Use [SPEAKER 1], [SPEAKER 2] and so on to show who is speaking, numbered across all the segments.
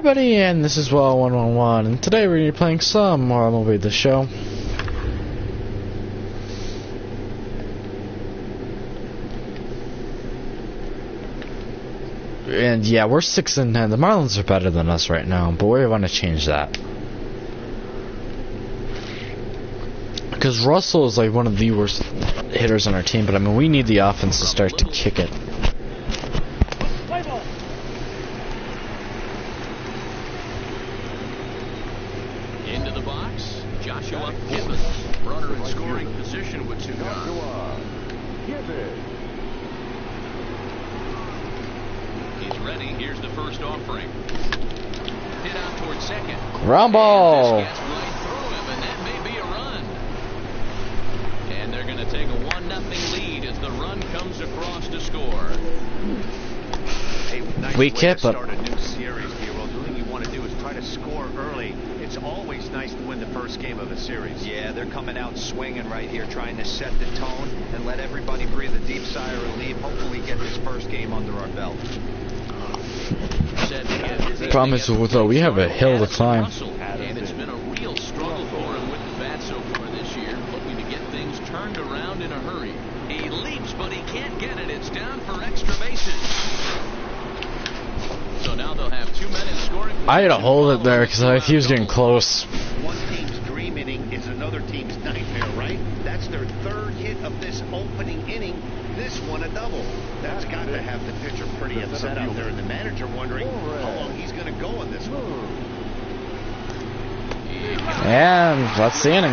[SPEAKER 1] everybody, and this is Well111, and today we're going to be playing some more MLB The Show. And yeah, we're 6-10. The Marlins are better than us right now, but we want to change that. Because Russell is like one of the worst hitters on our team, but I mean, we need the offense to start to kick it.
[SPEAKER 2] Into the box, Joshua Gibbons, runner in scoring position with 2 gone. He's ready. Here's the first offering. Hit out towards second.
[SPEAKER 1] Ground ball.
[SPEAKER 2] This gets right through him, and that may be a run. And they're going to take a 1-0 lead as the run comes across to score.
[SPEAKER 3] Hey, nice
[SPEAKER 1] Weak
[SPEAKER 3] way
[SPEAKER 1] hit,
[SPEAKER 3] to
[SPEAKER 1] but
[SPEAKER 3] start a new series here. Well, the thing you want to do is try to score early. It's always nice to win the first game of a series.
[SPEAKER 4] Yeah, they're coming out swinging right here, trying to set the tone and let everybody breathe a deep sigh of relief. Hopefully get this first game under our belt.
[SPEAKER 1] Problem is, though, we have a hill to climb.
[SPEAKER 2] And it's been a real struggle for him with the bat so far this year, hoping to get things turned around in a hurry. He leaps, but he can't get it. It's down for extra bases. So now they'll have 2 men in scoring.
[SPEAKER 1] I had to hold it there because he was getting close.
[SPEAKER 3] One team's dream inning is another team's nightmare, right? That's their 3rd hit of this opening inning. This one a double. That's got to have the pitcher pretty upset out there, and the manager wondering how long he's going to go on this one.
[SPEAKER 1] And that's the inning.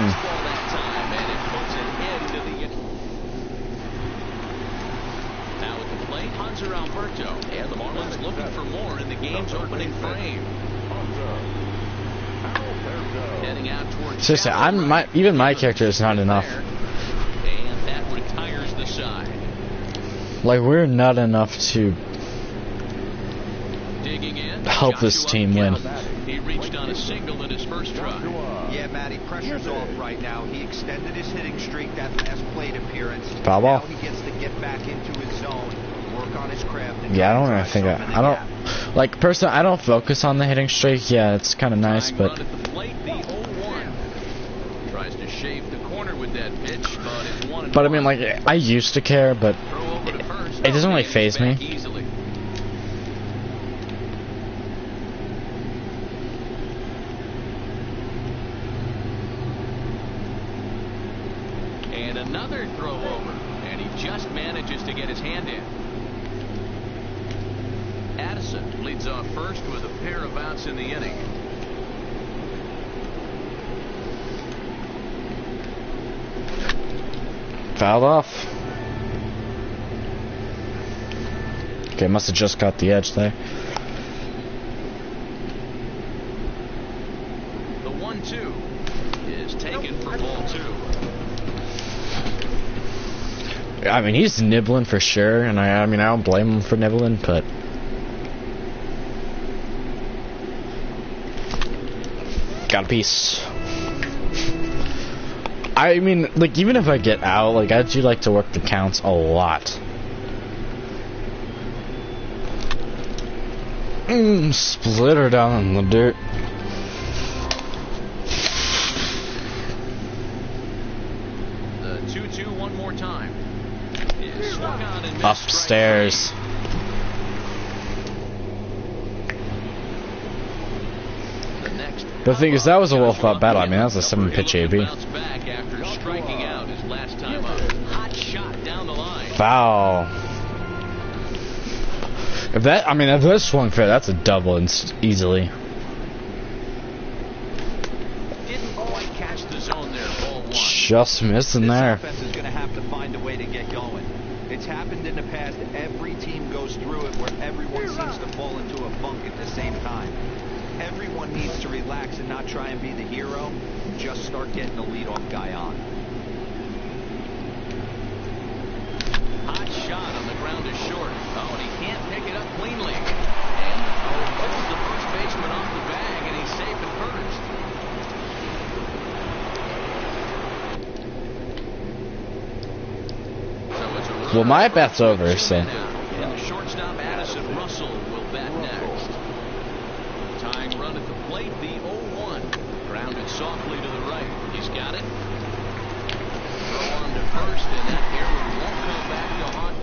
[SPEAKER 2] Now at the plate, Hanser Alberto, and the Marlins looking for more in the game's opening frame. Heading out towards
[SPEAKER 1] Seriously, even my character is not enough.
[SPEAKER 2] And that retires the side.
[SPEAKER 1] Like, we're not enough to
[SPEAKER 2] Digging in,
[SPEAKER 1] help this team win.
[SPEAKER 2] He reached on a single in his first try.
[SPEAKER 4] Yeah, Matty, pressure's off right now. He extended his hitting streak that last plate appearance.
[SPEAKER 1] Foul ball.
[SPEAKER 4] Now he gets to get back into his zone, work on his craft. And
[SPEAKER 1] Yeah, I don't really think I don't, like, personally, I don't focus on the hitting streak. Yeah, it's kind of nice, but
[SPEAKER 2] Run at the plate, the 0-1. Tries to shave the corner with that pitch, but it's 1-1.
[SPEAKER 1] I mean, like, I used to care, but
[SPEAKER 2] Throw over to first.
[SPEAKER 1] it doesn't really faze me.
[SPEAKER 2] Easily. And another throw over, and he just manages to get his hand in. Addison leads off first with a pair of outs in the inning.
[SPEAKER 1] Fouled off. Okay, must have just got the edge there.
[SPEAKER 2] The 1-2 is taken for ball 2.
[SPEAKER 1] I mean, he's nibbling for sure, and I mean, I don't blame him for nibbling, but got a piece. I mean, like, even if I get out, like, I do like to work the counts a lot. Split her down in the dirt.
[SPEAKER 2] The 2-2 one more time. Is swung on and missed.
[SPEAKER 1] Upstairs.
[SPEAKER 2] The next
[SPEAKER 1] The thing is, that was a well-fought battle. I mean, that was a 7-pitch AB.
[SPEAKER 2] Bounced back after striking out his last time up. Hot shot down the line.
[SPEAKER 1] Foul. If that, I mean, if that swung fair, that's a double easily.
[SPEAKER 2] Didn't quite catch the zone there. Ball 1.
[SPEAKER 1] Just missing there.
[SPEAKER 4] This offense is going to have to find a way to get going. It's happened in the past. Every team goes through it where everyone seems to fall into a funk at the same time. Everyone needs to relax and not try and be the hero. Just start getting the leadoff guy on.
[SPEAKER 2] Hot shot on the ground is short. Oh, and he can't pick it up cleanly. And pulls the first baseman off the bag, and he's safe at first. So it's a
[SPEAKER 1] Well, my at-bat's over, so.
[SPEAKER 2] And the shortstop Addison Russell will bat next. Tying scoring run at the plate, the 0-1. Grounded softly to the right. He's got it. Throw on to first, and that error won't come back to haunt.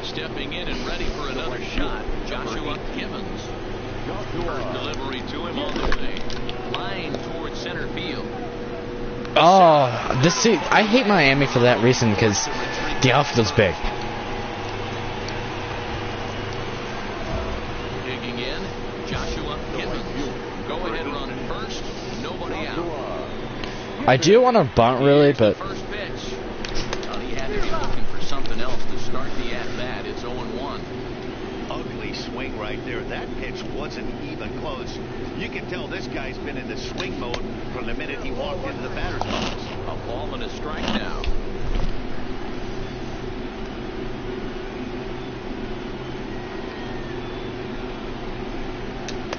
[SPEAKER 2] Stepping in and ready for another shot, Joshua Gibbons. First delivery to him on the way. Line towards center field.
[SPEAKER 1] Oh, I hate Miami for that reason, because the outfield's big.
[SPEAKER 2] Digging in, Joshua Gibbons. Go ahead run at first. Nobody out.
[SPEAKER 1] I do want to bunt really, but
[SPEAKER 2] First pitch. Well, he had to be looking for something else to start the at-bat. It's 0-1.
[SPEAKER 3] Ugly swing right there. That pitch wasn't even close. You can tell this guy's been in the swing mode from the minute he walked into the batter's box.
[SPEAKER 2] A ball and a strike now.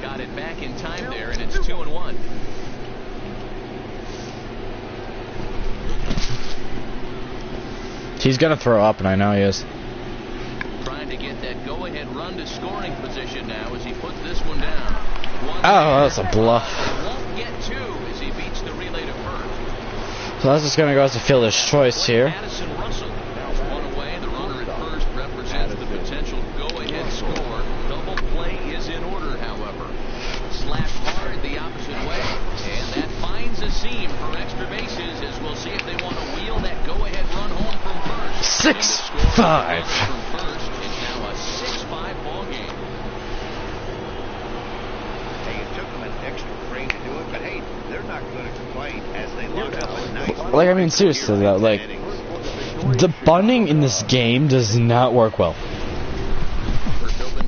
[SPEAKER 2] Got it back in time there, and it's 2-1.
[SPEAKER 1] he's gonna throw up, and I know he is.
[SPEAKER 2] Trying to get that go-ahead run to scoring position now as he puts this one down.
[SPEAKER 1] Oh, that's a bluff.
[SPEAKER 2] Won't get two as he beats the relay to first.
[SPEAKER 1] So that's just gonna go as a fielder's choice here.
[SPEAKER 2] Addison Russell. One away. The runner at first represents the potential go-ahead score. Double play is in order, however. Slapped hard the opposite way. And that finds a seam for extra bases as we'll see if they want to wheel that go-ahead run home from first.
[SPEAKER 1] 6-5.
[SPEAKER 2] From first. It's now a 6-5 ball game.
[SPEAKER 3] Hey, it took them an extra frame to do it, but hey, they're not going to complain as they lock up a nice.
[SPEAKER 1] Like, I mean, seriously though, like, the bunting in this game does not work well.
[SPEAKER 2] First open.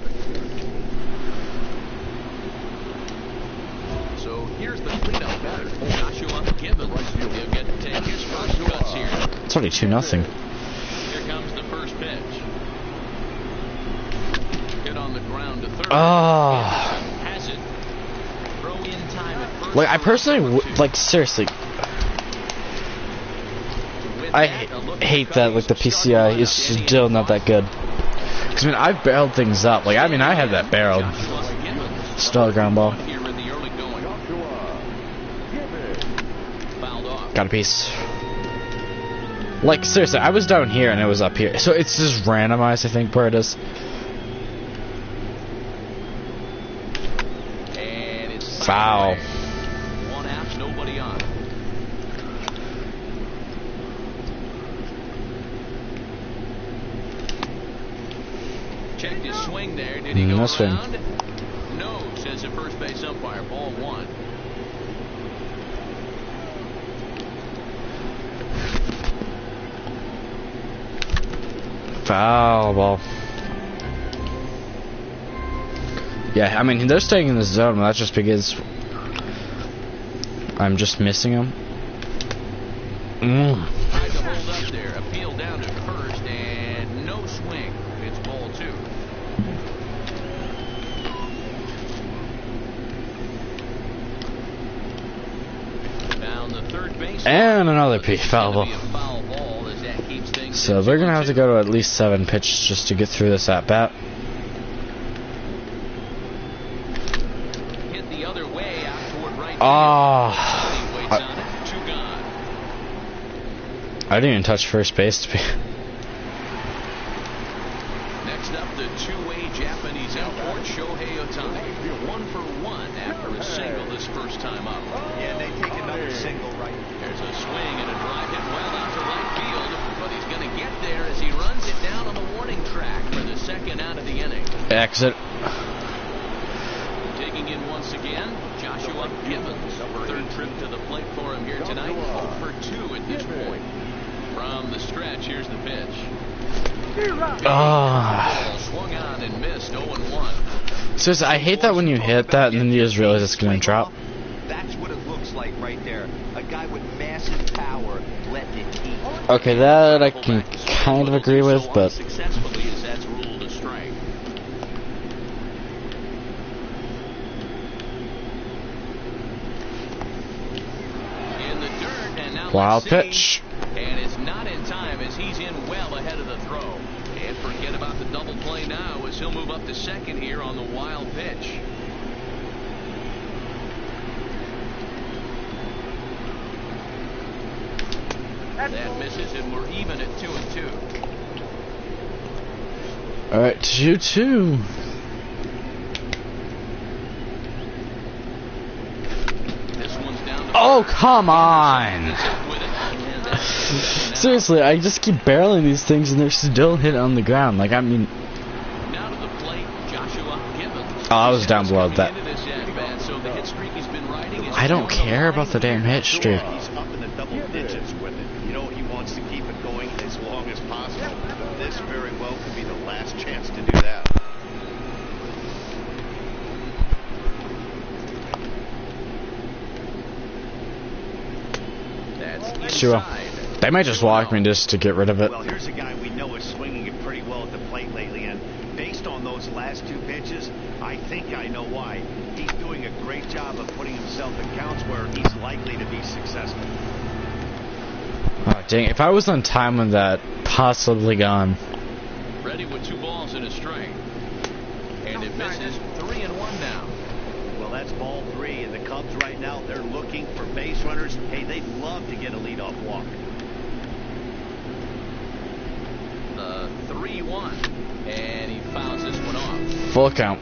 [SPEAKER 2] So here's the cleanup batter. Joshua Gibbons. He'll get to take his first cuts here.
[SPEAKER 1] It's already 2-0.
[SPEAKER 2] Here comes the first pitch. Hit on the ground to third.
[SPEAKER 1] Oh.
[SPEAKER 2] Has it. Throw in time at first.
[SPEAKER 1] Like, I personally, like, seriously, I hate that, like, the PCI is still not that good. Because, I mean, I've barreled things up. Like, I mean, I have that barreled. Still a ground ball.
[SPEAKER 2] Here in the early going. Fouled off.
[SPEAKER 1] Got a piece. Like, seriously, I was down here and it was up here. So it's just randomized, I think, where it is.
[SPEAKER 2] And it's
[SPEAKER 1] Foul.
[SPEAKER 2] one out, nobody on. Checked his swing there. Did he go
[SPEAKER 1] No swing.
[SPEAKER 2] around? No, says the first base umpire. Ball one.
[SPEAKER 1] Foul ball. Yeah, I mean, they're staying in the zone, but that's just because I'm just missing them.
[SPEAKER 2] Tried to hold up there. Appeal down to first, and no swing. It's ball two. Down the third base.
[SPEAKER 1] And another foul ball.
[SPEAKER 2] Be a foul ball as that keeps things
[SPEAKER 1] So
[SPEAKER 2] at
[SPEAKER 1] they're going to have to
[SPEAKER 2] 2-2.
[SPEAKER 1] go to at least 7 pitches just to get through this at-bat.
[SPEAKER 2] Hit the other way out toward right.
[SPEAKER 1] Oh,
[SPEAKER 2] He waits on it. Two gone.
[SPEAKER 1] I didn't even touch first base to be.
[SPEAKER 2] Next up, the two-way Japanese import Shohei Ohtani. 1 for 1 after a single this first time up.
[SPEAKER 4] Yeah, they take another single right.
[SPEAKER 2] There's a swing and a drive hit well out to right field, but he's going to get there as he runs it down on the warning track for the second out of the inning.
[SPEAKER 1] Exit.
[SPEAKER 2] Digging in once again, Joshua Gibbons. Third trip to the plate for him here tonight. 0 for 2 at this point. From the stretch, here's the pitch. Ball swung on and missed. 0-1.
[SPEAKER 1] Seriously, I hate that when you hit that and then you just realize it's going to drop.
[SPEAKER 4] That's what it looks like right there. A guy with massive power letting it eat.
[SPEAKER 1] Okay, that I can kind of agree with, but
[SPEAKER 2] Successfully as that's ruled a strike. In the dirt, and now
[SPEAKER 1] wild
[SPEAKER 2] let's see.
[SPEAKER 1] pitch.
[SPEAKER 2] And it's not in time as he's in well ahead of the throw. And forget about the double play now as he'll move up up to second here on the wild pitch. That misses, and we're even at 2-2.
[SPEAKER 1] All right, 2-2.
[SPEAKER 2] This one's down to
[SPEAKER 1] Oh, come on! Seriously, I just keep barreling these things and they're still hitting on the ground. Like, I mean...
[SPEAKER 2] Now to the plate, Joshua Gibbons.
[SPEAKER 1] Oh, I was down below that.
[SPEAKER 2] So the hit streak he's been riding is
[SPEAKER 1] I don't care about the damn hit streak.
[SPEAKER 3] He's up in the double digits with it. You know, he wants to keep it going as long as possible. This very well could be the last chance to do that.
[SPEAKER 2] That's
[SPEAKER 1] Sure.
[SPEAKER 2] inside.
[SPEAKER 1] They might just walk me just to get rid of it.
[SPEAKER 3] Well, here's a guy we know is swinging it pretty well at the plate lately, and based on those last two pitches, I think I know why. He's doing a great job of putting himself in counts where he's likely to be successful.
[SPEAKER 1] Oh, dang. If I was on time with that, possibly gone.
[SPEAKER 2] Ready with 2 balls and a strike. And it misses. 3-1 now.
[SPEAKER 3] Well, that's ball 3, and the Cubs right now, they're looking for base runners. Hey, they'd love to get a leadoff walk.
[SPEAKER 2] The 3-1. And he fouls this one off.
[SPEAKER 1] Full count.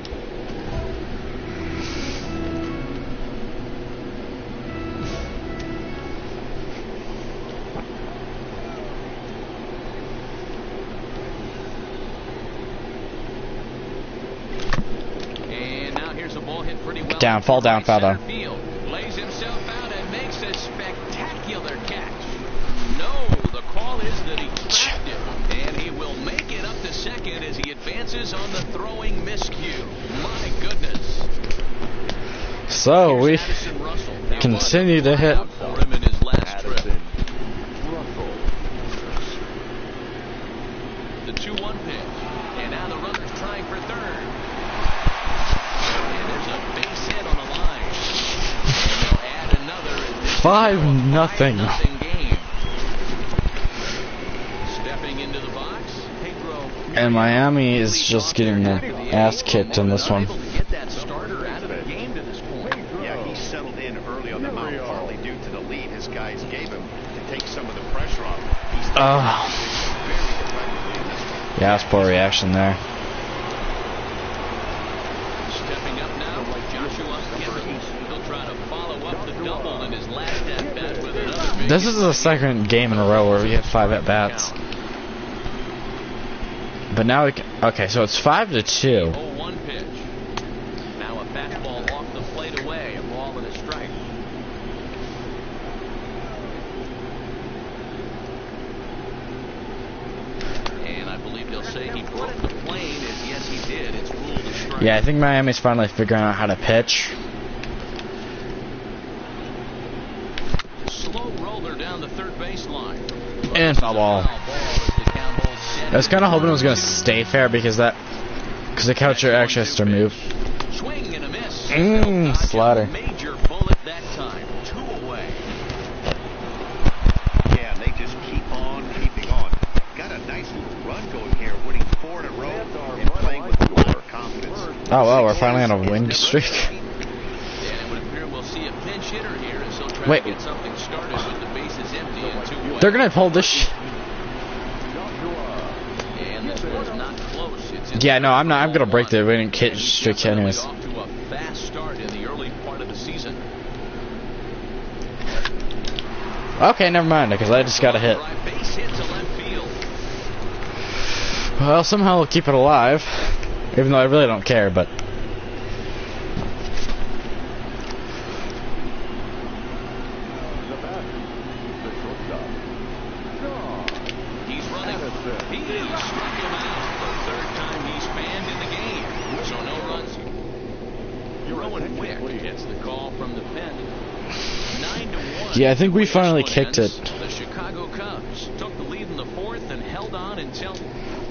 [SPEAKER 2] And now here's a ball hit pretty well.
[SPEAKER 1] Down, fall down, fall down.
[SPEAKER 2] Field. Lays himself out and makes a spectacular catch. No, the call is that he trapped it. And he will make it up to second as he advances on the throwing miscue. My goodness.
[SPEAKER 1] So we
[SPEAKER 2] Here's Addison Russell. That
[SPEAKER 1] continue
[SPEAKER 2] was
[SPEAKER 1] to hit.
[SPEAKER 2] out for him in his last trip. The 2-1 pitch. And now the runner's trying for third. And there's a base hit on the line. And they'll add another. And this is
[SPEAKER 1] 5-0.
[SPEAKER 2] now a 5-0 game. Stepping into the box, Pedro.
[SPEAKER 1] And Miami is just getting their ass kicked in this one.
[SPEAKER 2] Able to get that starter out of the game to this point.
[SPEAKER 3] Yeah, he settled in early on the mound, partly due to the lead his guys gave him to take some of the pressure off. He's very effectively in this one.
[SPEAKER 1] Yeah, that's poor reaction there.
[SPEAKER 2] Stepping up now, Joshua Gibbons. He'll try to follow up the double in his last at-bat with another big
[SPEAKER 1] This is the second game in a row where we had 5 at-bats. But now we can... Okay, so it's 5-2.
[SPEAKER 2] 0-1 pitch. Now a fastball off the plate away. A ball and a strike. And I believe they'll say he broke the plane, as yes he did. It's ruled a strike.
[SPEAKER 1] Yeah, I think Miami's finally figuring out how to pitch.
[SPEAKER 2] Slow roller down the third baseline.
[SPEAKER 1] And foul ball. I was kind of hoping it was going to stay fair because the catcher actually has to move.
[SPEAKER 2] Swing and a miss.
[SPEAKER 1] Slider.
[SPEAKER 2] Major bullet that time. 2 away.
[SPEAKER 3] Yeah, they just keep on keeping on. Got a nice little run going here, winning 4 in a row and playing with a lot of confidence.
[SPEAKER 1] Oh, well, we're finally on a win streak.
[SPEAKER 2] And it would appear we'll see a pinch hitter here as he'll try
[SPEAKER 1] Wait.
[SPEAKER 2] to get something started with the bases empty and 2 away.
[SPEAKER 1] They're going to pull this
[SPEAKER 2] And this one's not close. It's in
[SPEAKER 1] Yeah, no, I'm not. I'm going to break the
[SPEAKER 2] 1.
[SPEAKER 1] winning kit streak anyways.
[SPEAKER 2] Off to a fast start in the early part of the season.
[SPEAKER 1] Okay, never mind, because I just got a hit.
[SPEAKER 2] Base hit to left field.
[SPEAKER 1] Well, somehow we'll keep it alive. Even though I really don't care, but...
[SPEAKER 2] He's running. He struck him out. The 3rd time he's fanned in the game. So no runs. Rowan Wick gets the call from the pen. 9-1.
[SPEAKER 1] Yeah, I think we
[SPEAKER 2] This
[SPEAKER 1] finally
[SPEAKER 2] one
[SPEAKER 1] kicked
[SPEAKER 2] ends.
[SPEAKER 1] it.
[SPEAKER 2] The Chicago Cubs took the lead in the 4th and held on until...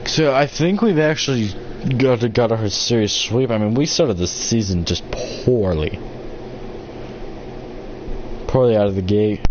[SPEAKER 1] So I think we've actually got a serious sweep. I mean, we started the season just poorly. Poorly out of the gate.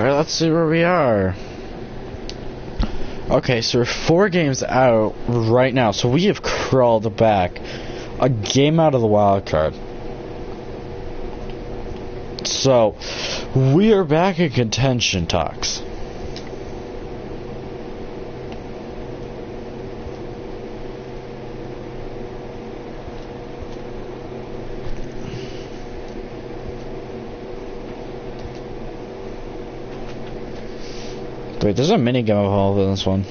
[SPEAKER 1] Alright, let's see where we are. Okay, so we're 4 games out right now, so we have crawled back a game out of the wild card. So, we are back in contention talks. Wait, there's a minigame involved in this one.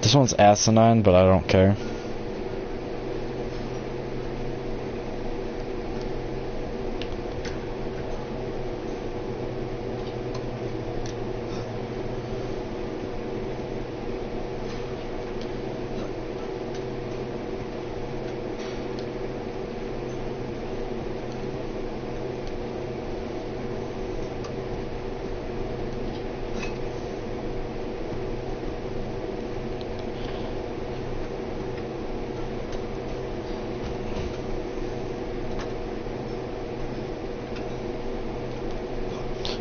[SPEAKER 1] This one's asinine, but I don't care.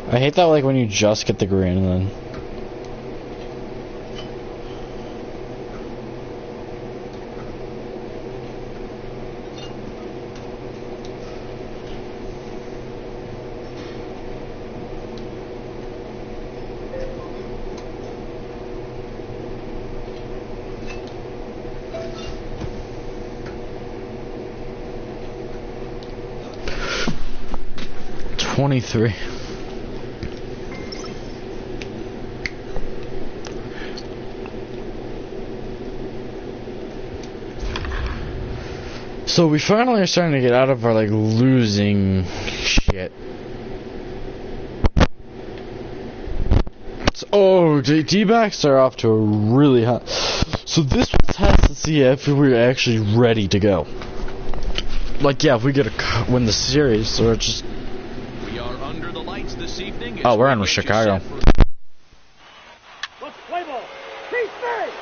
[SPEAKER 1] I hate that, like, when you just get the green and then... $23. So we finally are starting to get out of our, like, losing shit. Oh, D-backs are off to a really hot... So this one has to see if we're actually ready to go. Like, yeah, if we get to win the series, or just...
[SPEAKER 2] We are under the lights this evening.
[SPEAKER 1] Oh, we're in with Chicago.
[SPEAKER 5] Let's play ball. Defense!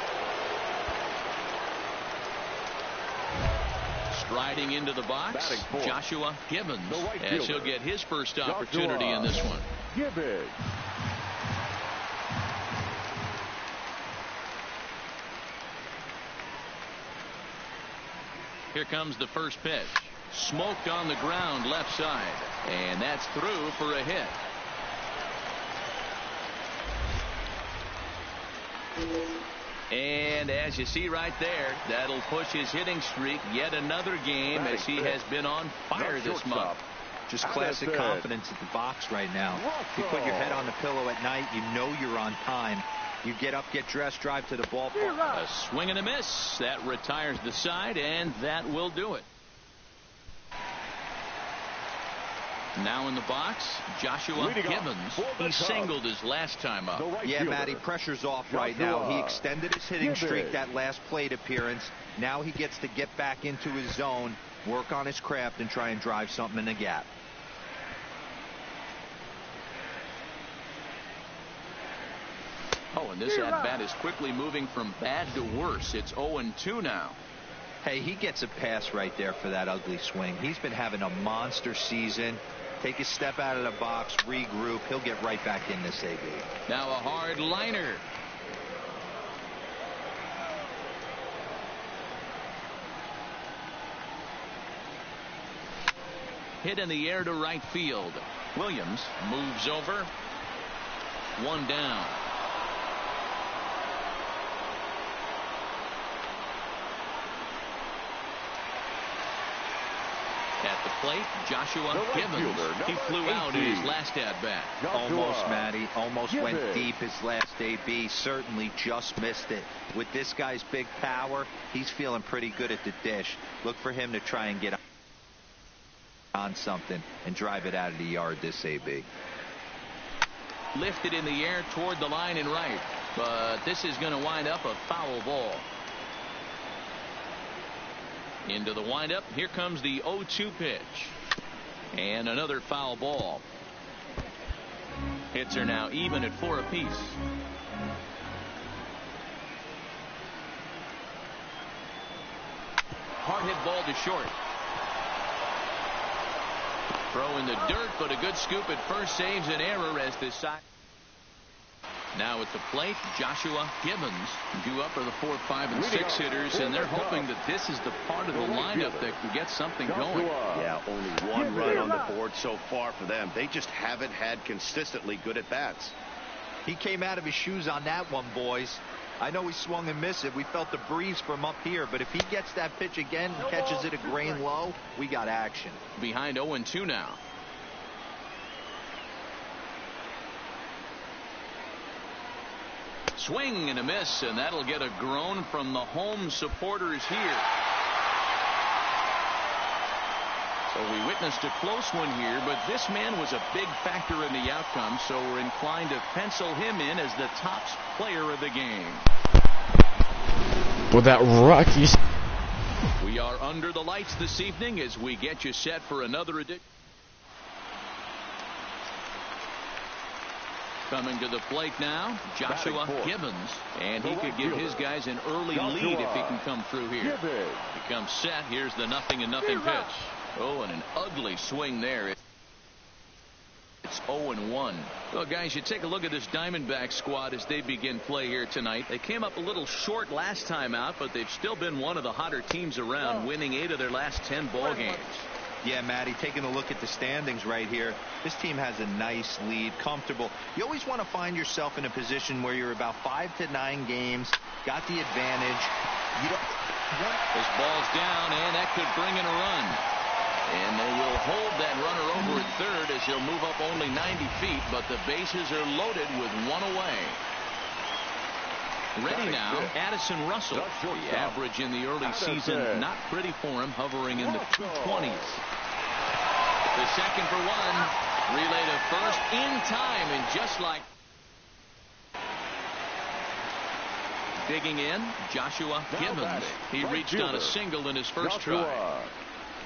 [SPEAKER 2] Striding into the box, Joshua Gibbons, as he'll get his first opportunity in this one.
[SPEAKER 5] Gibbons.
[SPEAKER 2] Here comes the first pitch. Smoked on the ground left side. And that's through for a hit. And as you see right there, that'll push his hitting streak yet another game as he has been on fire this month.
[SPEAKER 4] Just classic confidence at the box right now. If you put your head on the pillow at night, you know you're on time. You get up, get dressed, drive to the ballpark.
[SPEAKER 2] A swing and a miss. That retires the side, and that will do it. Now in the box, Joshua Gibbons. He singled his last time up.
[SPEAKER 4] Yeah, Matty, pressure's off right now. He extended his hitting streak that last plate appearance. Now he gets to get back into his zone, work on his craft, and try and drive something in the gap.
[SPEAKER 2] Oh, and this at-bat is quickly moving from bad to worse. It's 0-2 now.
[SPEAKER 4] Hey, he gets a pass right there for that ugly swing. He's been having a monster season. Take a step out of the box, regroup. He'll get right back in this AB.
[SPEAKER 2] Now a hard liner. Hit in the air to right field. Williams moves over. One down. At the plate, Joshua Gibbons. He flew out in his last at-bat.
[SPEAKER 4] Almost, Matty. Almost went deep his last AB. Certainly just missed it. With this guy's big power, he's feeling pretty good at the dish. Look for him to try and get on something and drive it out of the yard this AB.
[SPEAKER 2] Lifted in the air toward the line and right. But this is going to wind up a foul ball. Into the windup. Here comes the 0-2 pitch. And another foul ball. Hits are now even at 4 apiece. Hard hit ball to short. Throw in the dirt, but a good scoop at first saves an error as this side. Now at the plate, Joshua Gibbons. Due up are the 4, 5, and 6 hitters, and they're hoping that this is the part of the lineup that can get something going.
[SPEAKER 3] Yeah, only one run on the board so far for them. They just haven't had consistently good at-bats.
[SPEAKER 4] He came out of his shoes on that one, boys. I know he swung and missed it. We felt the breeze from up here, but if he gets that pitch again and catches it a grain low, we got action.
[SPEAKER 2] Behind 0-2 now. Swing and a miss, and that'll get a groan from the home supporters here. So we witnessed a close one here, but this man was a big factor in the outcome, so we're inclined to pencil him in as the top player of the game.
[SPEAKER 1] With that Rockies.
[SPEAKER 2] We are under the lights this evening as we get you set for another edition. Coming to the plate now, Joshua Gibbons, and he could give his guys an early lead if he can come through here. He comes set. Here's the 0-0 pitch. Oh, and an ugly swing there. It's 0-1. Well, guys, you take a look at this Diamondback squad as they begin play here tonight. They came up a little short last time out, but they've still been one of the hotter teams around, winning 8 of their last 10 ball games.
[SPEAKER 4] Yeah, Matty, taking a look at the standings right here, this team has a nice lead, comfortable. You always want to find yourself in a position where you're about 5 to 9 games, got the advantage.
[SPEAKER 2] This ball's down, and that could bring in a run. And they will hold that runner over at third as he'll move up only 90 feet, but the bases are loaded with one away. Ready now, Addison Russell. The average in the early season, not pretty for him, hovering in the 220s. The second for one. Relay to first in time, and just like. Digging in, Joshua Gibbons. He reached on a single in his first try.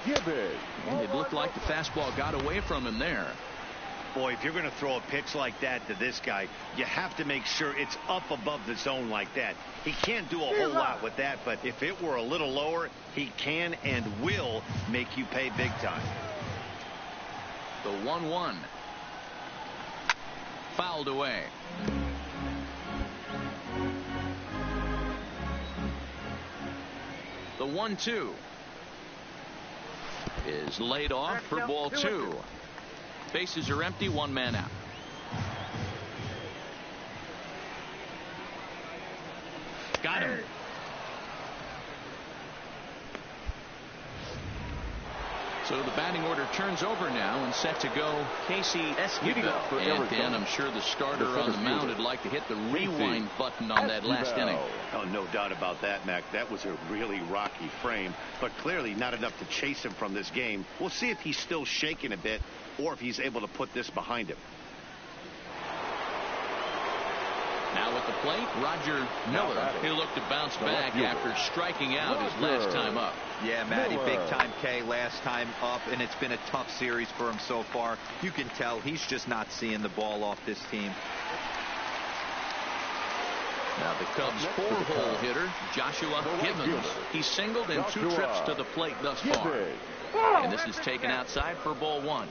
[SPEAKER 2] And it looked like the fastball got away from him there.
[SPEAKER 3] Boy, if you're going to throw a pitch like that to this guy, you have to make sure it's up above the zone like that. He can't do a whole lot with that, but if it were a little lower, he can and will make you pay big time.
[SPEAKER 2] The 1-1. Fouled away. The 1-2 is laid off for ball 2. Bases are empty, one man out. Got him. So the batting order turns over now and set to go Casey Esquivel. And Dan, I'm sure the starter on the mound would like to hit the rewind button on that last inning.
[SPEAKER 3] Oh, no doubt about that, Mac. That was a really rocky frame, but clearly not enough to chase him from this game. We'll see if he's still shaking a bit or if he's able to put this behind him.
[SPEAKER 2] Now at the plate, Roger Miller. He'll look to bounce back after striking out his last time up.
[SPEAKER 4] Yeah, Matty, big time K last time up, and it's been a tough series for him so far. You can tell he's just not seeing the ball off this team.
[SPEAKER 2] Now the Cubs' 4-hole hitter, Joshua Gibbons. He's singled in 2 trips to the plate thus far. And this is taken outside for ball 1.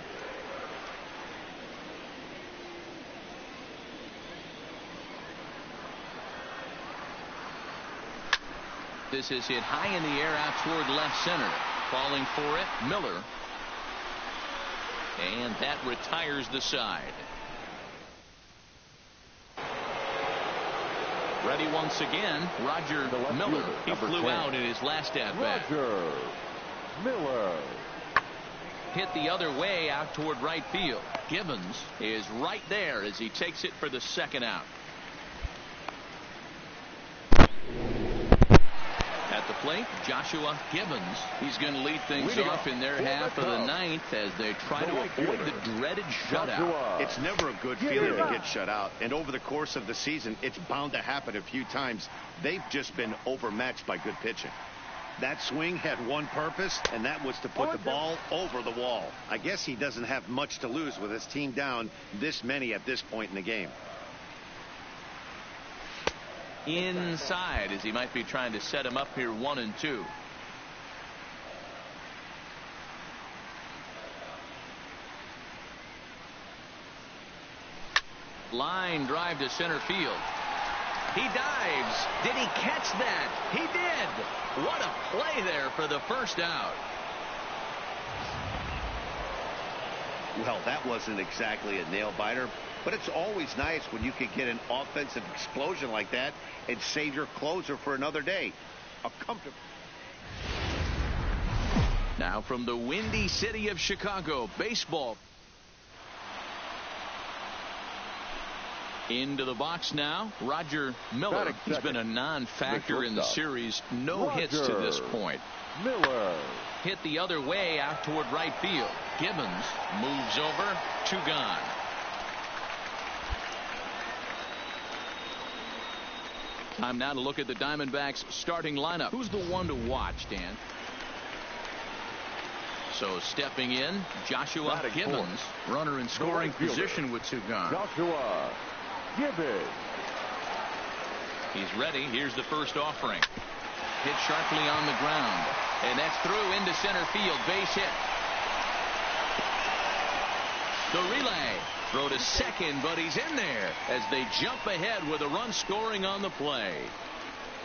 [SPEAKER 2] This is hit high in the air out toward left center. Falling for it, Miller. And that retires the side. Ready once again, Roger Miller. He flew out in his last at-bat.
[SPEAKER 5] Roger Miller.
[SPEAKER 2] Hit the other way out toward right field. Gibbons is right there as he takes it for the second out. At the plate, Joshua Gibbons. He's going to lead things off in their half of the 9th as they try to avoid the dreaded shutout.
[SPEAKER 3] It's never a good feeling to get shut out, and over the course of the season, it's bound to happen a few times. They've just been overmatched by good pitching. That swing had one purpose, and that was to put the ball over the wall. I guess he doesn't have much to lose with his team down this many at this point in the game.
[SPEAKER 2] Inside as he might be trying to set him up here 1-2. Line drive to center field. He dives. Did he catch that? He did. What a play there for the first out.
[SPEAKER 3] Well, that wasn't exactly a nail-biter, but it's always nice when you can get an offensive explosion like that and save your closer for another day. A comfortable.
[SPEAKER 2] Now from the windy city of Chicago, baseball. Into the box now, Roger Miller. He's been a non-factor in the series. No hits to this point.
[SPEAKER 5] Miller.
[SPEAKER 2] Hit the other way out toward right field. Gibbons moves over. 2 gone. Time now to look at the Diamondbacks starting lineup. Who's the one to watch, Dan? So stepping in, Joshua Gibbons. Runner in scoring position with 2 gone.
[SPEAKER 5] Joshua Gibbons.
[SPEAKER 2] He's ready. Here's the first offering. Hit sharply on the ground. And that's through into center field. Base hit. The relay. Throw to second, but he's in there as they jump ahead with a run scoring on the play.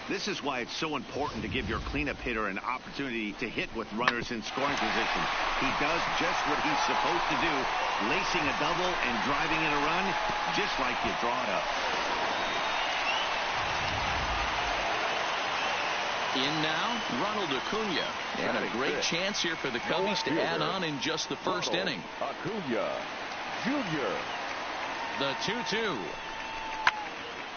[SPEAKER 3] This is why it's so important to give your cleanup hitter an opportunity to hit with runners in scoring position. He does just what he's supposed to do, lacing a double and driving in a run, just like you draw it up.
[SPEAKER 2] In now, Ronald Acuna. And a great chance here for the Cubbies to add on in just the first inning.
[SPEAKER 5] Acuna Jr.
[SPEAKER 2] The 2-2.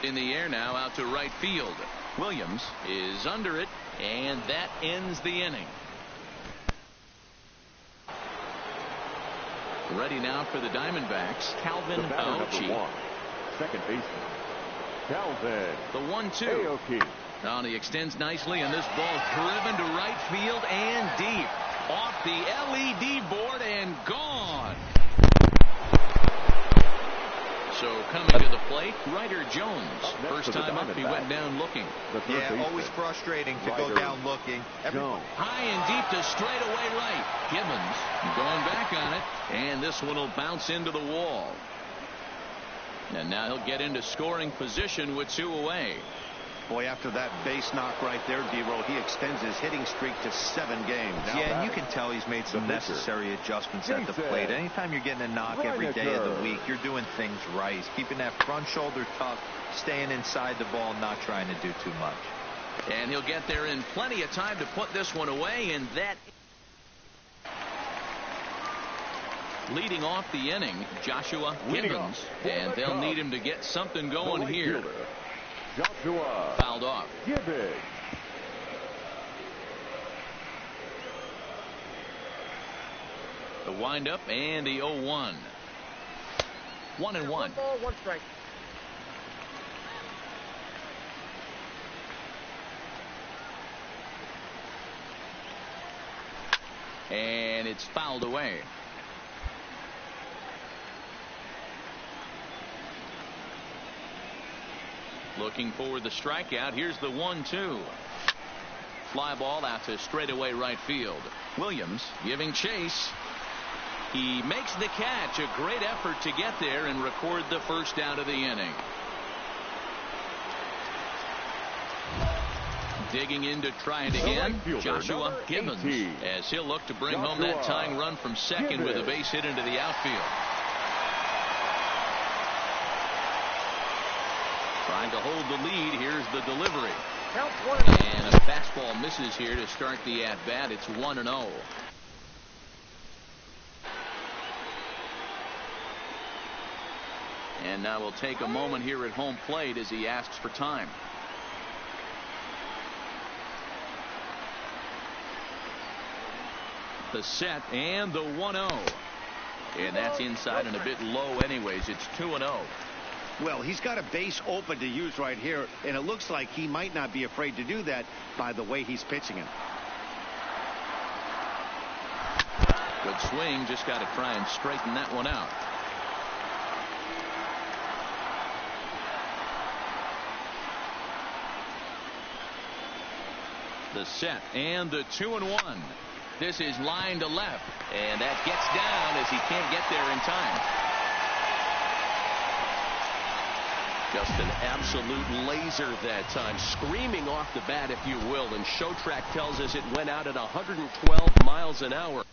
[SPEAKER 2] In the air now out to right field. Williams is under it, and that ends the inning. Ready now for the Diamondbacks, Calvin Aoki.
[SPEAKER 5] Second baseman, Calvin.
[SPEAKER 2] The 1-2.
[SPEAKER 5] Aoki.
[SPEAKER 2] Now he extends nicely, and this ball driven to right field and deep. Off the LED board and gone. So coming to the plate, Ryder Jones. First time up, he went down looking.
[SPEAKER 4] Yeah, always frustrating to go down looking.
[SPEAKER 2] High and deep to straightaway right. Gibbons going back on it, and this one will bounce into the wall. And now he'll get into scoring position with 2 away.
[SPEAKER 3] Boy, after that base knock right there, D-Roll, he extends his hitting streak to 7 games.
[SPEAKER 4] Yeah, and you can tell he's made some necessary adjustments at the plate. Anytime you're getting a knock every day of the week, you're doing things right. He's keeping that front shoulder tucked, staying inside the ball, not trying to do too much.
[SPEAKER 2] And he'll get there in plenty of time to put this one away, and that... Leading off the inning, Joshua Gibbons, and they'll need him to get something going here.
[SPEAKER 5] Joshua
[SPEAKER 2] fouled off.
[SPEAKER 5] Gibbons.
[SPEAKER 2] The windup and the 0-1. 1-1.
[SPEAKER 6] 1 ball, 1 strike.
[SPEAKER 2] And it's fouled away. Looking for the strikeout. Here's the 1-2. Fly ball out to straightaway right field. Williams giving chase. He makes the catch. A great effort to get there and record the first out of the inning. Digging in to try it again, Joshua Gibbons, as he'll look to bring home that tying run from second with a base hit into the outfield. Trying to hold the lead. Here's the delivery. And a fastball misses here to start the at-bat. It's 1-0. And now we'll take a moment here at home plate as he asks for time. The set and the 1-0. And that's inside and a bit low anyways. It's 2-0.
[SPEAKER 3] Well, he's got a base open to use right here, and it looks like he might not be afraid to do that by the way he's pitching it.
[SPEAKER 2] Good swing. Just got to try and straighten that one out. The set and the 2-1. This is line to left, and that gets down as he can't get there in time. Just an absolute laser that time, screaming off the bat, if you will. And Showtrack tells us it went out at 112 miles an hour.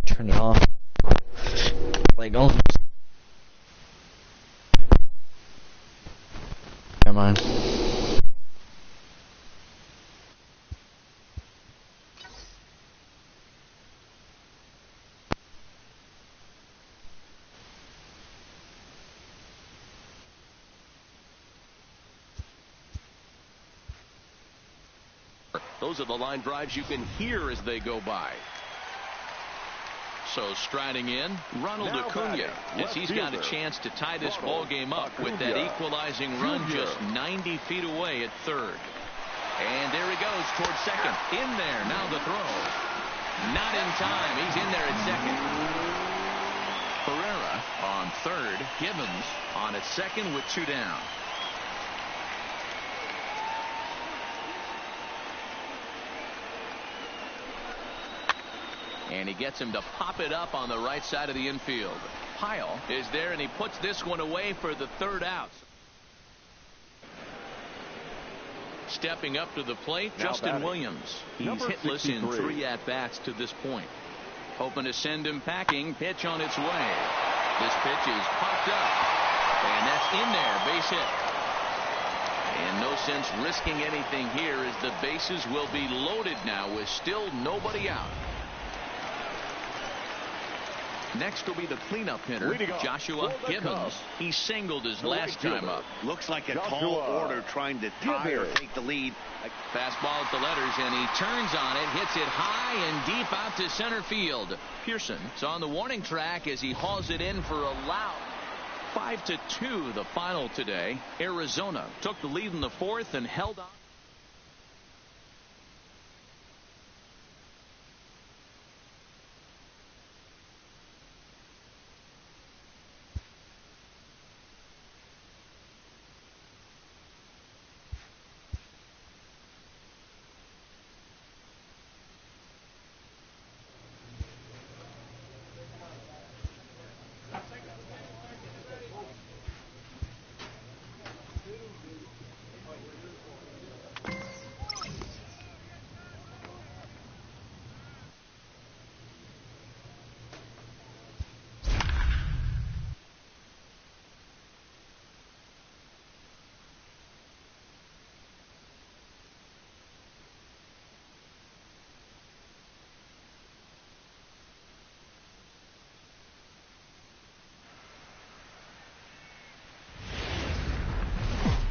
[SPEAKER 1] Turn it off. Like almost. Never mind.
[SPEAKER 2] Those are the line drives you can hear as they go by. So striding in, Ronald Acuna, as he's got a chance to tie this ball game up with that equalizing run just 90 feet away at third. And there he goes towards second. In there, now the throw. Not in time. He's in there at second. Pereira on third. Gibbons on at second with 2 down. And he gets him to pop it up on the right side of the infield. Pyle is there, and he puts this one away for the 3rd out. Stepping up to the plate, Justin Williams. He's hitless in 3 at-bats to this point. Hoping to send him packing. Pitch on its way. This pitch is popped up. And that's in there. Base hit. And no sense risking anything here, as the bases will be loaded now with still nobody out. Next will be the cleanup hitter, Joshua Gibbons. He singled his last time up.
[SPEAKER 3] Looks like a tall order trying to tie or take the lead.
[SPEAKER 2] Fastball at the letters, and he turns on it, hits it high and deep out to center field. Pearson is on the warning track as he hauls it in for a loud 5-2 the final today. Arizona took the lead in the 4th and held on.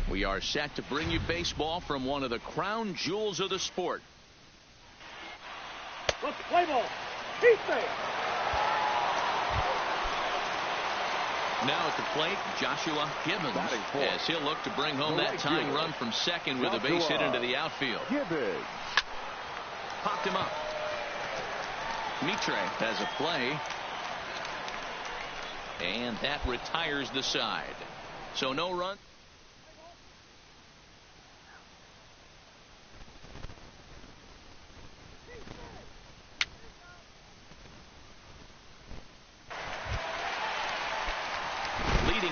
[SPEAKER 2] We are set to bring you baseball from one of the crown jewels of the sport.
[SPEAKER 6] Let's play ball. He's there.
[SPEAKER 2] Now at the plate, Joshua Gibbons, as he'll look to bring home that tying run from second with a base hit into the outfield. Popped him up. Mitre has a play. And that retires the side. So no run.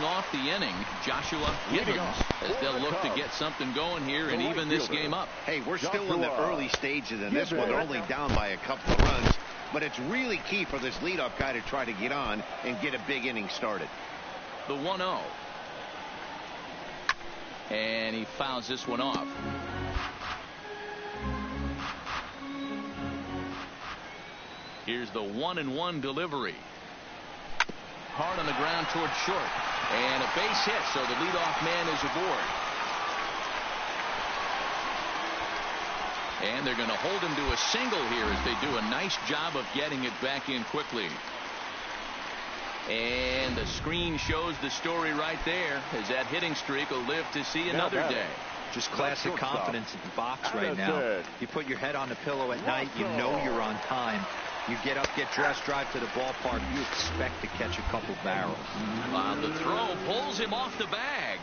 [SPEAKER 2] Off the inning, Joshua Gibbons, as they'll look to get something going here and even this game up.
[SPEAKER 3] Hey, we're still in the early stages in this one. They're only down by a couple of runs, but it's really key for this leadoff guy to try to get on and get a big inning started.
[SPEAKER 2] The 1-0. And he fouls this one off. Here's the 1-1 delivery. Hard on the ground towards short. And a base hit, so the leadoff man is aboard. And they're going to hold him to a single here as they do a nice job of getting it back in quickly. And the screen shows the story right there, as that hitting streak will live to see another day.
[SPEAKER 4] Just classic confidence in the box right now. You put your head on the pillow at night, you know you're on time. You get up, get dressed, drive to the ballpark. You expect to catch a couple barrels.
[SPEAKER 2] The throw pulls him off the bag.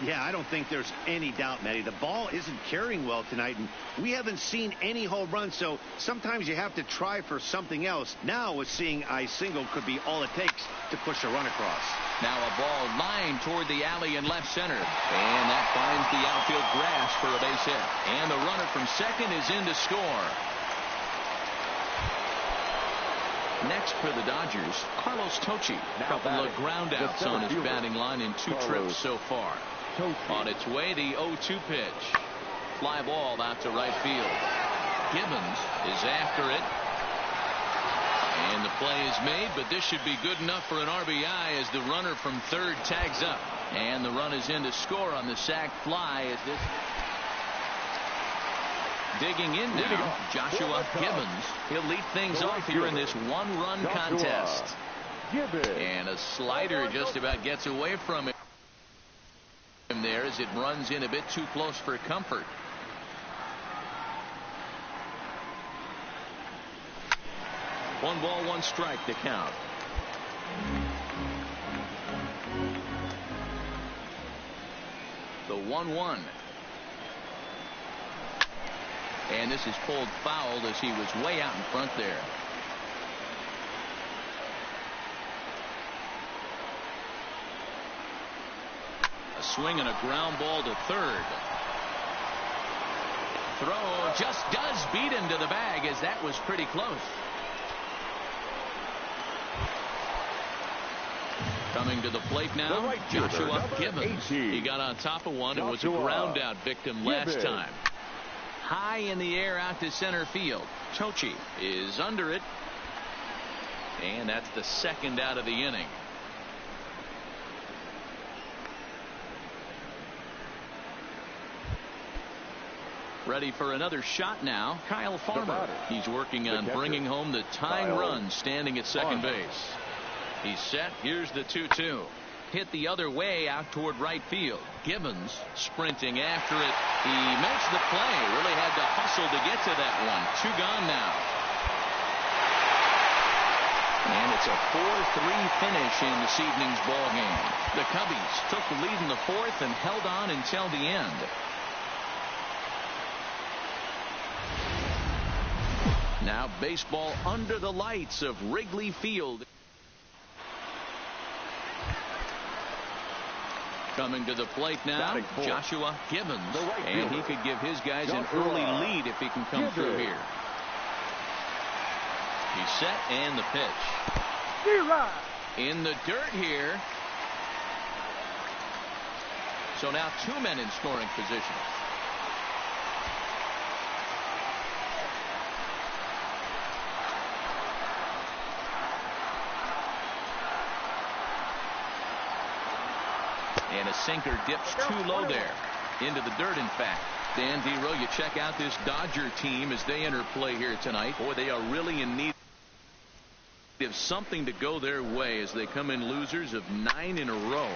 [SPEAKER 3] Yeah, I don't think there's any doubt, Matty. The ball isn't carrying well tonight, and we haven't seen any home runs, so sometimes you have to try for something else. Now, with seeing I single could be all it takes to push a run across.
[SPEAKER 2] Now a ball lined toward the alley in left center. And that finds the outfield grass for a base hit. And the runner from second is in to score. Next for the Dodgers, Carlos Tocci. A couple of ground outs on his batting line in 2 trips so far. On its way, the 0-2 pitch. Fly ball out to right field. Gibbons is after it. And the play is made, but this should be good enough for an RBI as the runner from third tags up. And the run is in to score on the sac fly as this. Digging in now, Joshua Gibbons. He'll lead things off here in this 1-run contest. And a slider just about gets away from him there as it runs in a bit too close for comfort. One ball, one strike to count. The 1-1. And this is pulled foul as he was way out in front there. A swing and a ground ball to third. Throw just does beat him to the bag as that was pretty close. Coming to the plate now, Joshua Gibbons. He got on top of one and was a ground out victim last time. High in the air out to center field. Tocci is under it. And that's the second out of the inning. Ready for another shot now, Kyle Farmer. He's working on bringing home the tying run standing at second base. He's set. Here's the 2-2. Hit the other way out toward right field. Gibbons sprinting after it. He makes the play. Really had to hustle to get to that one. 2 gone now. And it's a 4-3 finish in this evening's ball game. The Cubbies took the lead in the 4th and held on until the end. Now baseball under the lights of Wrigley Field. Coming to the plate now, Joshua Gibbons. And he could give his guys an early lead if he can come through here. He's set and the pitch. In the dirt here. So now 2 men in scoring position. And a sinker dips too low there. Into the dirt, in fact. Dan Dero, you check out this Dodger team as they enter play here tonight. Boy, they are really in need of something to go their way as they come in losers of 9 in a row.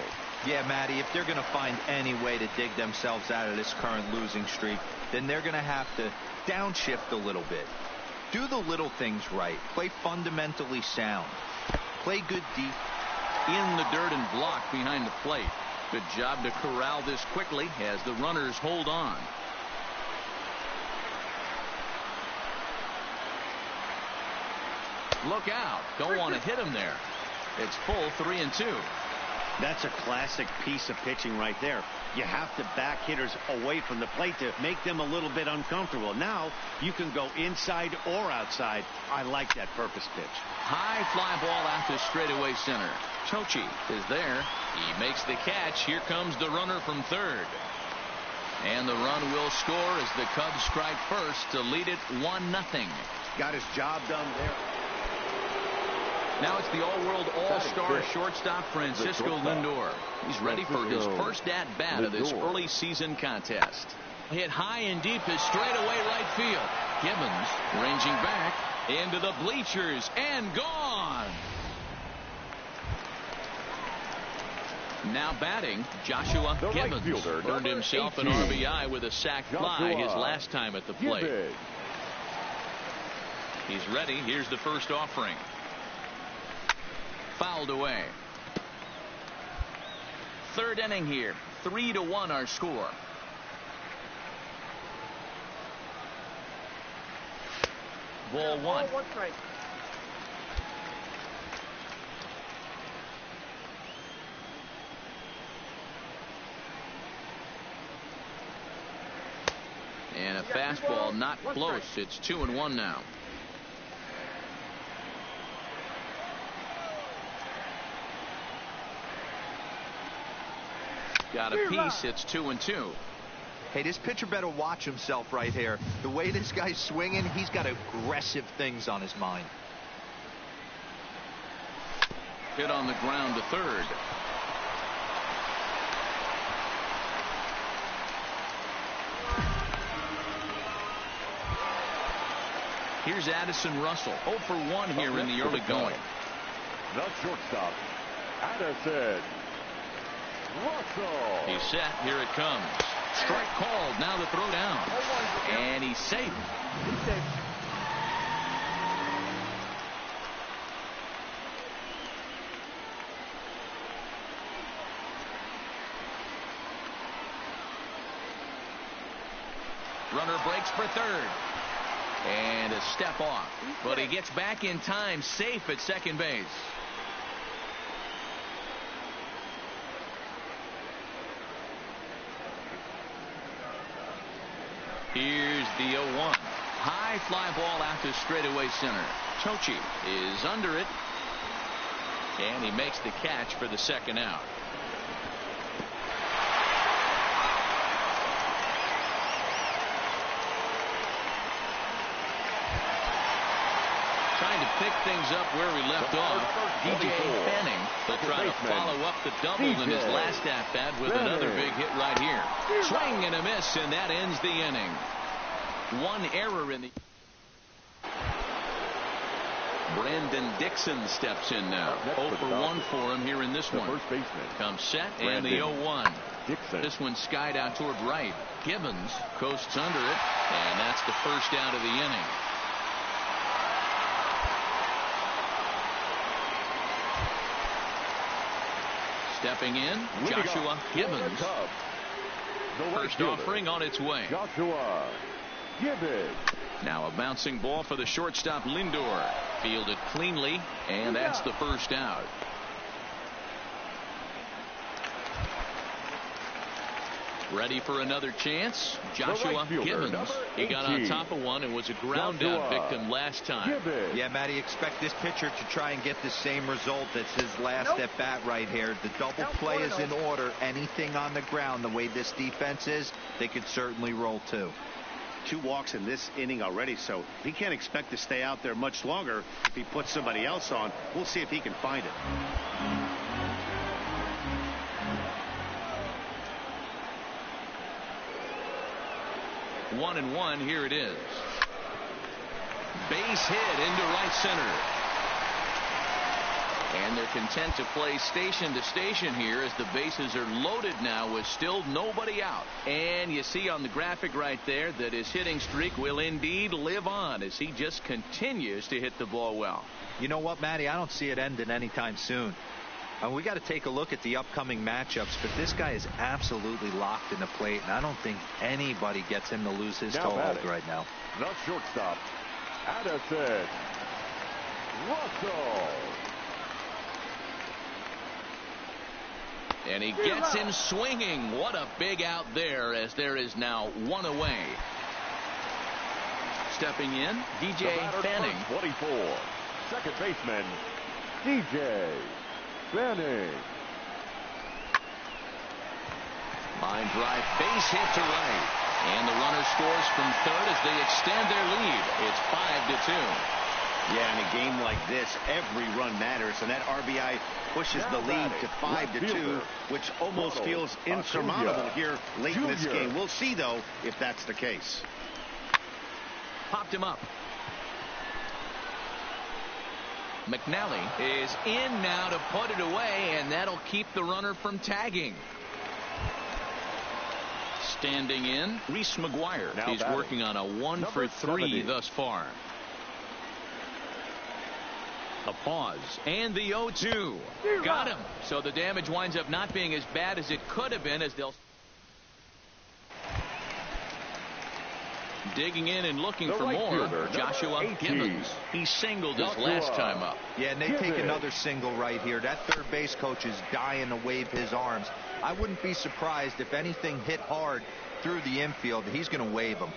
[SPEAKER 4] Yeah, Matty, if they're going to find any way to dig themselves out of this current losing streak, then they're going to have to downshift a little bit. Do the little things right. Play fundamentally sound. Play good deep.
[SPEAKER 2] In the dirt and blocked behind the plate. Good job to corral this quickly as the runners hold on. Look out. Don't want to hit him there. It's full 3-2.
[SPEAKER 3] That's a classic piece of pitching right there. You have to back hitters away from the plate to make them a little bit uncomfortable. Now you can go inside or outside. I like that purpose pitch.
[SPEAKER 2] High fly ball out to straightaway center. Tocci is there. He makes the catch. Here comes the runner from third. And the run will score as the Cubs strike first to lead it 1-0.
[SPEAKER 3] Got his job done there.
[SPEAKER 2] Now it's the all-world all-star shortstop Francisco Lindor. He's ready for his first at-bat of this early season contest. Hit high and deep to straightaway right field. Gibbons ranging back into the bleachers and gone. Now batting, Joshua Gibbons earned himself an RBI with a sac fly his last time at the plate. He's ready. Here's the first offering. Fouled away. Third inning here. 3-1 our score. Ball one. And a fastball not close. It's 2-1 now. Got a piece. It's 2-2.
[SPEAKER 4] Hey, this pitcher better watch himself right here. The way this guy's swinging, he's got aggressive things on his mind.
[SPEAKER 2] Hit on the ground to third. Here's Addison Russell. 0 for 1 here in the early going.
[SPEAKER 5] The shortstop, Addison Russell.
[SPEAKER 2] He's set. Here it comes. Strike called. Now the throw down. And he's safe. Runner breaks for third. And a step off. But he gets back in time, safe at second base. Here's the 0-1. High fly ball out to straightaway center. Tochi is under it. And he makes the catch for the second out. Trying to pick things up where we left off. DJ Fanning will try to follow up the double in his last at-bat with another big hit right here. Swing and a miss, and that ends the inning. One error in the... Brandon Dixon steps in now. 0 for 1 for him here in this one.
[SPEAKER 5] First baseman
[SPEAKER 2] Comes set, and the 0-1. This one skied out toward right. Gibbons coasts under it, and that's the first out of the inning. Stepping in, Joshua Gibbons. First offering on its way.
[SPEAKER 5] Joshua Gibbons.
[SPEAKER 2] Now a bouncing ball for the shortstop Lindor. Fielded cleanly, and that's the first out. Ready for another chance. Joshua Gibbons. He got on top of one and was a ground out victim last time.
[SPEAKER 4] Yeah, Matty, expect this pitcher to try and get the same result. That's his last at bat right here. The double play is in order. Anything on the ground, the way this defense is, they could certainly roll too.
[SPEAKER 3] 2 walks in this inning already, so he can't expect to stay out there much longer. If he puts somebody else on, we'll see if he can find it.
[SPEAKER 2] One and one. Here it is. Base hit into right center. And they're content to play station to station here as the bases are loaded now with still nobody out. And you see on the graphic right there that his hitting streak will indeed live on as he just continues to hit the ball well.
[SPEAKER 4] You know what, Matty? I don't see it ending anytime soon. We got to take a look at the upcoming matchups, but this guy is absolutely locked in the plate, and I don't think anybody gets him to lose his toehold right now.
[SPEAKER 5] The shortstop, Addison Russell.
[SPEAKER 2] And he gets him swinging. What a big out there, as there is now one away. Stepping in, DJ Fanning.
[SPEAKER 5] 24, second baseman, DJ Fanning.
[SPEAKER 2] Line drive, base hit to right. And the runner scores from third as they extend their lead. It's 5-2.
[SPEAKER 3] Yeah, in a game like this, every run matters, and that RBI pushes the lead to 5-2, which almost feels insurmountable here late in this game. We'll see, though, if that's the case.
[SPEAKER 2] Popped him up. McNally is in now to put it away, and that'll keep the runner from tagging. Standing in, Reese McGuire. He's working on a 1 for 3 thus far. A pause and the 0-2. Got him. So the damage winds up not being as bad as it could have been, as they'll digging in and looking for more. Joshua Gibbons. He singled his last time up.
[SPEAKER 4] Yeah, and they take another single right here. That third base coach is dying to wave his arms. I wouldn't be surprised if anything hit hard through the infield. He's going to wave them.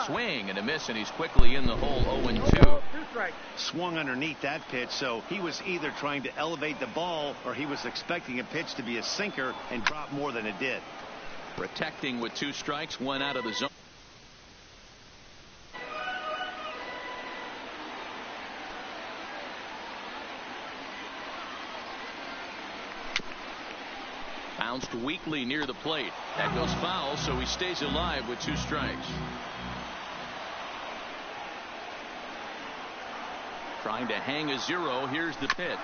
[SPEAKER 2] Swing and a miss, and he's quickly in the hole. 0-2.
[SPEAKER 3] Swung underneath that pitch, so he was either trying to elevate the ball or he was expecting a pitch to be a sinker and drop more than it did.
[SPEAKER 2] Protecting with 2 strikes, 1 out of the zone. Bounced weakly near the plate. That goes foul, so he stays alive with 2 strikes. Trying to hang a 0. Here's the pitch.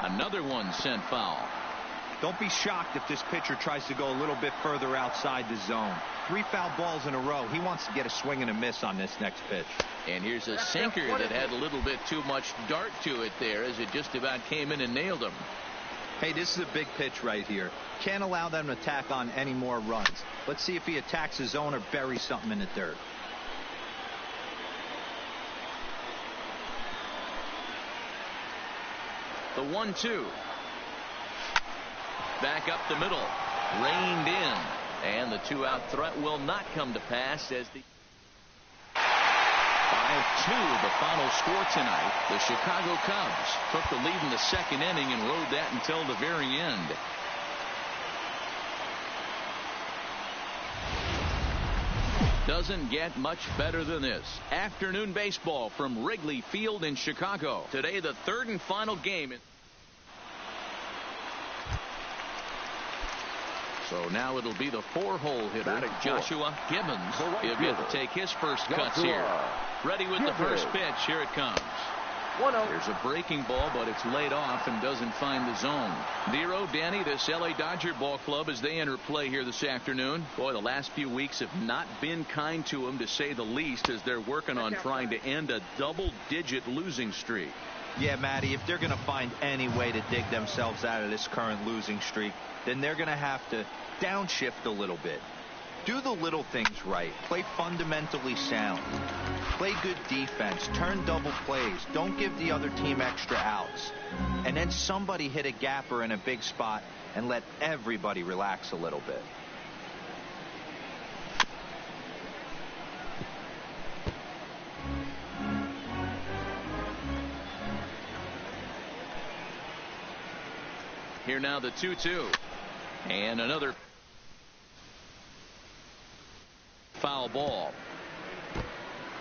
[SPEAKER 2] Another one sent foul.
[SPEAKER 4] Don't be shocked if this pitcher tries to go a little bit further outside the zone. 3 foul balls in a row. He wants to get a swing and a miss on this next pitch.
[SPEAKER 2] And here's a sinker that had a little bit too much dart to it there, as it just about came in and nailed him.
[SPEAKER 4] Hey, this is a big pitch right here. Can't allow them to tack on any more runs. Let's see if he attacks his zone or buries something in the dirt.
[SPEAKER 2] The 1-2. Back up the middle. Reined in. And the 2-out threat will not come to pass as the 5-2 the final score tonight. The Chicago Cubs took the lead in the 2nd inning and rode that until the very end. Doesn't get much better than this. Afternoon baseball from Wrigley Field in Chicago. Today, the 3rd and final game. So now it'll be the 4-hole hitter, Joshua Gibbons. He'll get to take his first cuts here. Ready with the first pitch. Here it comes. There's a breaking ball, but it's laid off and doesn't find the zone. Nero, Danny, this LA Dodger ball club as they enter play here this afternoon. Boy, the last few weeks have not been kind to them, to say the least, as they're working on trying to end a double-digit losing streak.
[SPEAKER 4] Yeah, Matty, if they're going to find any way to dig themselves out of this current losing streak, then they're going to have to downshift a little bit. Do the little things right. Play fundamentally sound. Play good defense. Turn double plays. Don't give the other team extra outs. And then somebody hit a gapper in a big spot and let everybody relax a little bit.
[SPEAKER 2] Here now the 2-2. And another foul ball.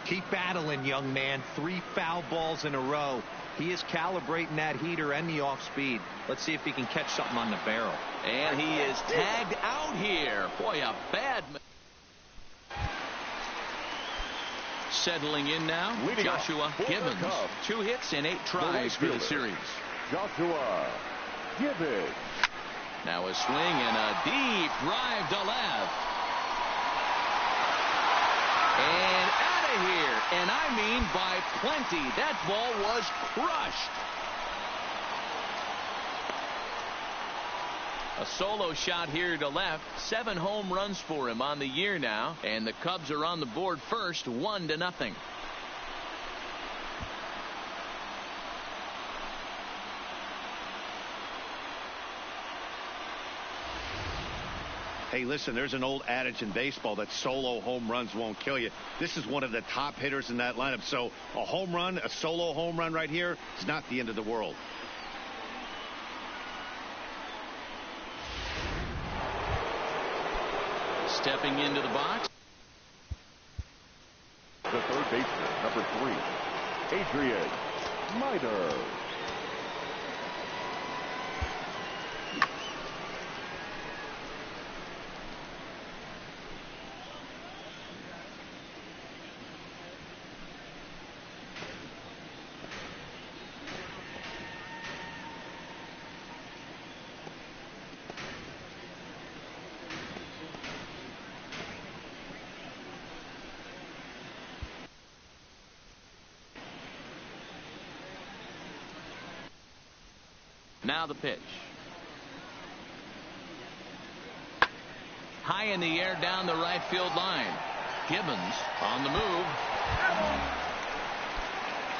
[SPEAKER 4] Keep battling, young man. 3 foul balls in a row. He is calibrating that heater and the off speed. Let's see if he can catch something on the barrel.
[SPEAKER 2] And he is tagged out here. Boy, a bad. Settling in now, Joshua Gibbons. 2 hits and 8 tries for the series.
[SPEAKER 5] Joshua Gibbons.
[SPEAKER 2] Now a swing and a deep drive to left. And out of here. And I mean by plenty. That ball was crushed. A solo shot here to left. 7 home runs for him on the year now. And the Cubs are on the board first, 1-0.
[SPEAKER 3] Hey, listen, there's an old adage in baseball that solo home runs won't kill you. This is one of the top hitters in that lineup. So a home run, a solo home run right here is not the end of the world.
[SPEAKER 2] Stepping into the box.
[SPEAKER 5] The third baseman, number 3, Adrian Minor.
[SPEAKER 2] Now the pitch. High in the air down the right field line. Gibbons on the move.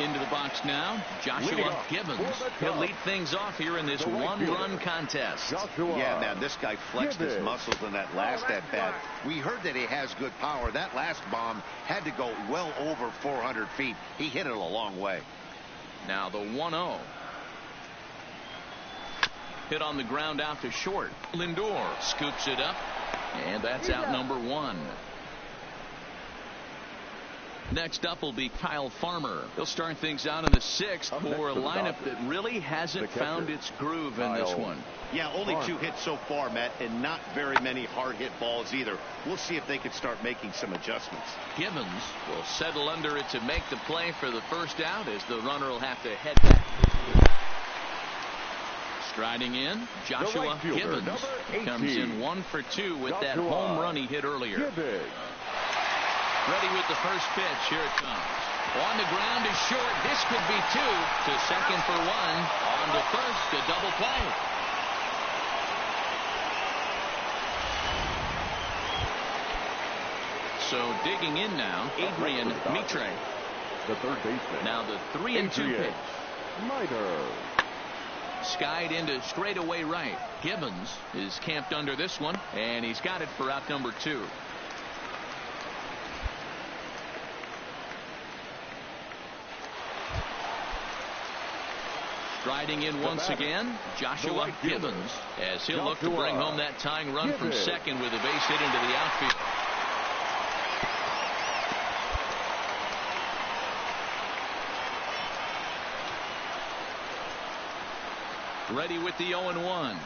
[SPEAKER 2] Into the box now, Joshua Gibbons. He'll lead things off here in this one-run contest.
[SPEAKER 3] Yeah, man, this guy flexed his muscles in that last at-bat. We heard that he has good power. That last bomb had to go well over 400 feet. He hit it a long way.
[SPEAKER 2] Now the 1-0. Hit on the ground out to short. Lindor scoops it up, and that's out number 1. Next up will be Kyle Farmer. He'll start things out in the 6th for a lineup that really hasn't found its groove in this one.
[SPEAKER 3] Yeah, only 2 hits so far, Matt, and not very many hard hit balls either. We'll see if they can start making some adjustments.
[SPEAKER 2] Gibbons will settle under it to make the play for the first out, as the runner will have to head back. Striding in, Joshua Gibbons comes in 1 for 2 with that home run he hit earlier. Ready with the first pitch. Here it comes. On the ground is short. This could be 2. To second for 1. On to first. A double play. So digging in now, Adrian Mitre.
[SPEAKER 5] The third baseman.
[SPEAKER 2] Now the 3-2 pitch.
[SPEAKER 5] Mitre.
[SPEAKER 2] Skied into straightaway right. Gibbons is camped under this one, and he's got it for out number 2. Striding in once again, Joshua Gibbons, as he'll look to bring home that tying run from second with a base hit into the outfield. Ready with the 0-1.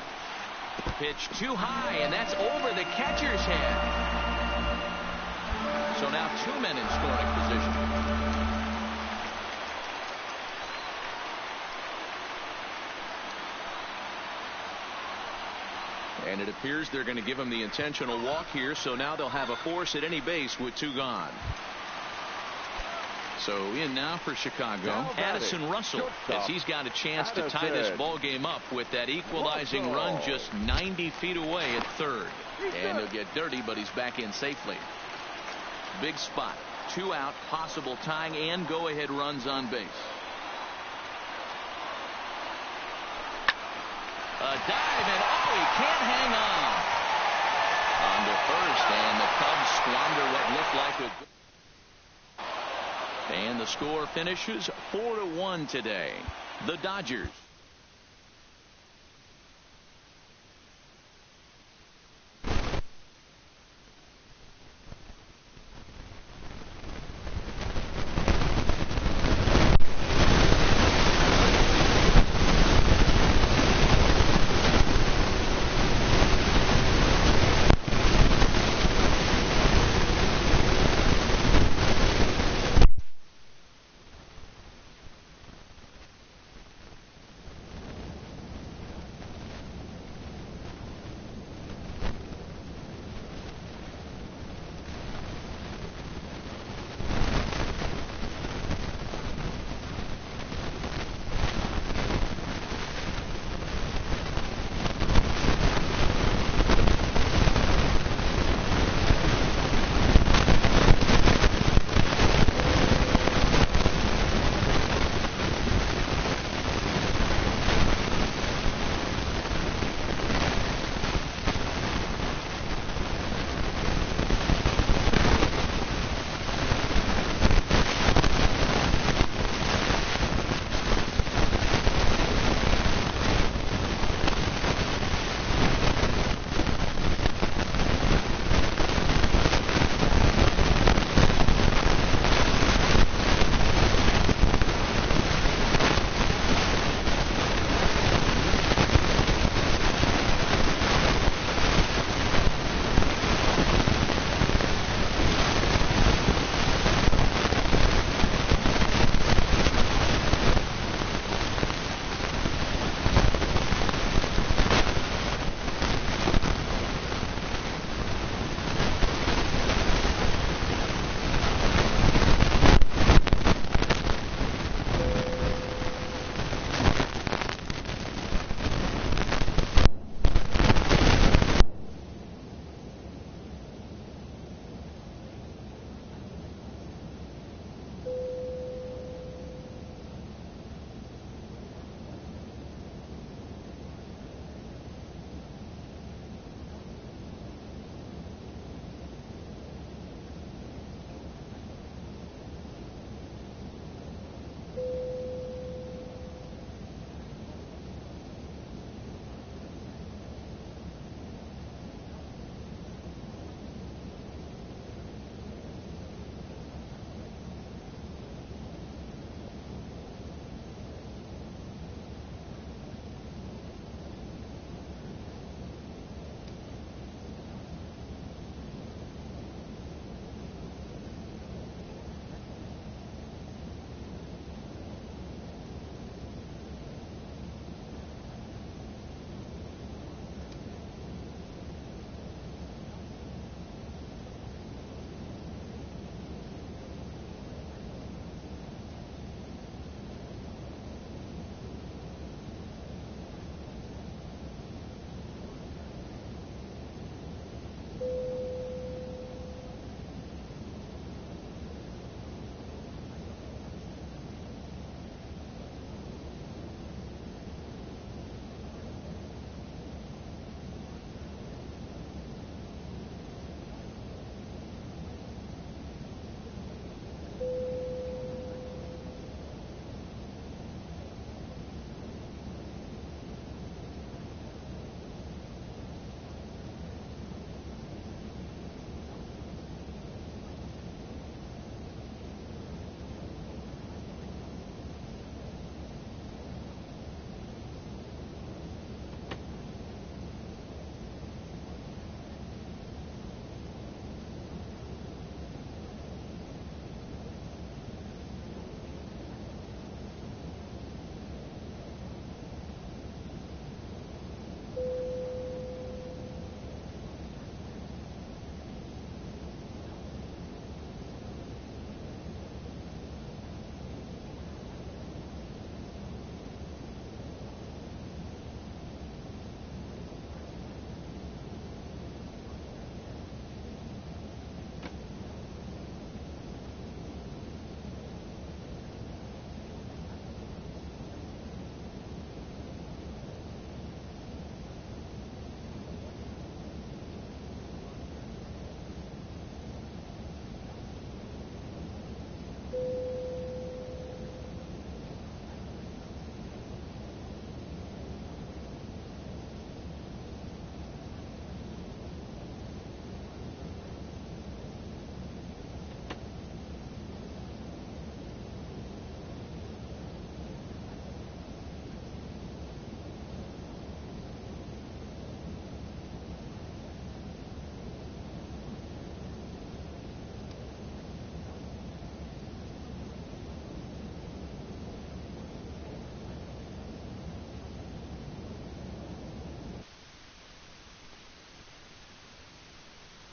[SPEAKER 2] Pitch too high, and that's over the catcher's head. So now 2 men in scoring position. And it appears they're going to give him the intentional walk here, so now they'll have a force at any base with 2 gone. So in now for Chicago, Addison Russell, as he's got a chance to tie this ball game up with that equalizing run just 90 feet away at third. And he'll get dirty, but he's back in safely. Big spot. 2 out, possible tying and go-ahead runs on base. A dive, and oh, he can't hang on. On to first, and the Cubs squander what looked like a... And the score finishes 4-1 today. The Dodgers